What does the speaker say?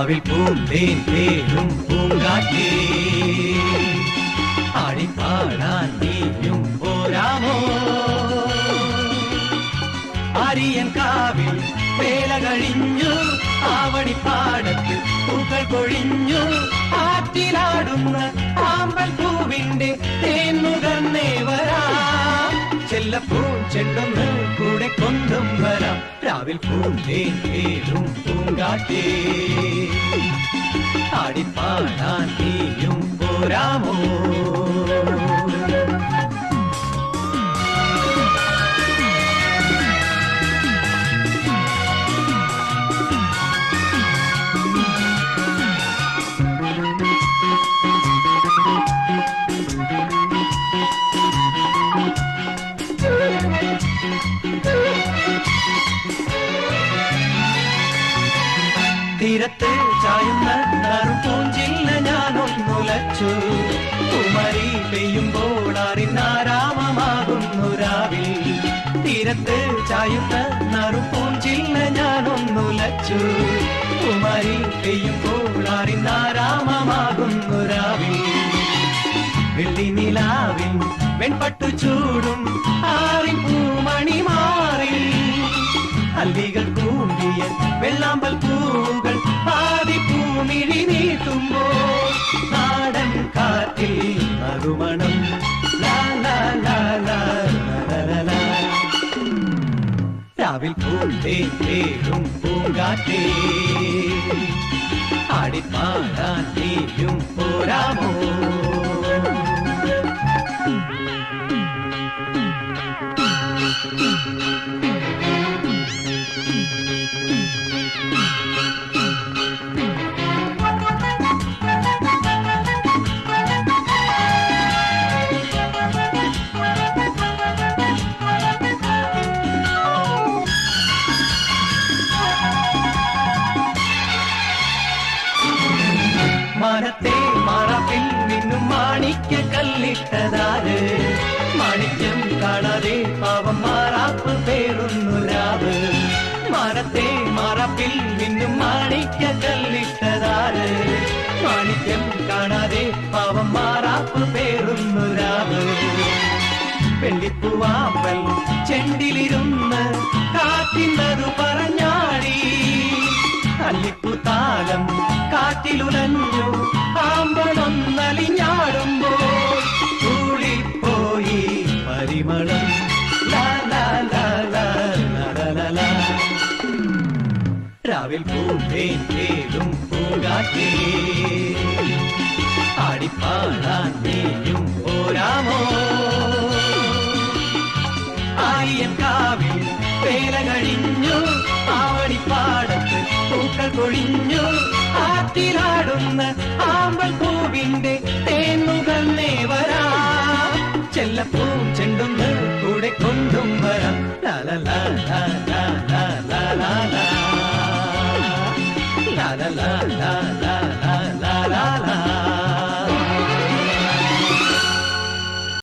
രാവിൽ പൂന്തേൻ തേടും പൂങ്കാറ്റേ ആടിപ്പാടാൻ നീയും പോരാമോ ആര്യൻ കാവിൽ വേല കഴിഞ്ഞു ആവണിപ്പാടത്തിൽ പൂക്കൾ കൊഴിഞ്ഞു ആറ്റിലാടുന്ന ആമ്പൽ പൂവിന്റെ തേൻ നുകർന്നേ വരാം ചെല്ലപ്പൂ ചെണ്ടൊന്ന് കൂടെ കൊണ്ടും വരാം രാവിൽ പൂന്തേൻ തേടും പൂങ്കാറ്റേ ആടിപ്പാടാൻ നീയും പോരാമോ തീരത്ത് ചായുന്ന നറുപൂഞ്ചില്ല ഞാനൊന്നുലച്ചു കുമരി പെയ്യുമ്പോൾ അറിനാരാമമാകുന്നു രാവിൽ തീരത്ത് ചായുന്ന നറുപൂഞ്ചില്ല ഞാനൊന്നുലച്ചു കുമരി പെയ്യുമ്പോൾ അറിനാരാമമാകുന്നു രാവിൽ വെള്ളി നിലാവിൽ വെൺപട്ടു ചൂടും ആറിൻ പൂമണി മാറി അല്ലികൾ കൂമ്പിയ വെള്ളാമ്പൽ പൂകൾ ആദിപ്പൂമിഴി നീട്ടുമ്പോൾ നാടൻ കാറ്റിൽ നറുമണം രാവിൽ പൂന്തേൻ തേടും പൂങ്കാറ്റേ ആടിപ്പാടാൻ നീയും പോരാമോ മാനത്തെ മറപ്പിൽ നിന്നും മാണിക്യ കല്ലിട്ടതാര് മാണിക്യം കാണാതെ പാവം മാറാപ്പ് പേറുന്നു രാവ് മാനത്തെ മറപ്പിൽ നിന്നും മാണിക്യ കല്ലിട്ടതാര് മാണിക്യം കാണാതെ പാവം മാറാപ്പ് പേറുന്നു രാവ് വെള്ളിപ്പൂവാമ്പൽ ചെണ്ടിലിരുന്ന് കാറ്റിന്നതു പറഞ്ഞാടി അല്ലിപ്പൂത്താലം കാറ്റിലുലഞ്ഞു ആമ്പളൊന്നലിഞ്ഞാടുമ്പോൾ കൂളിപ്പോയി പരിമളം രാവിൽ പൂന്തേൻ തേടും പൂങ്കാറ്റേ ആടിപ്പാടാൻ നീയും പോരാമോ ആര്യൻ കാവിൽ വേല കഴിഞ്ഞു ആവണിപ്പാടത്ത് പൂക്കൾ കൊഴിഞ്ഞു ആറ്റിലാടുന്ന ആമ്പൽ പൂവിന്റെ തേൻ നുകർന്നേ വരാം ചെല്ലപ്പൂ ചെണ്ടും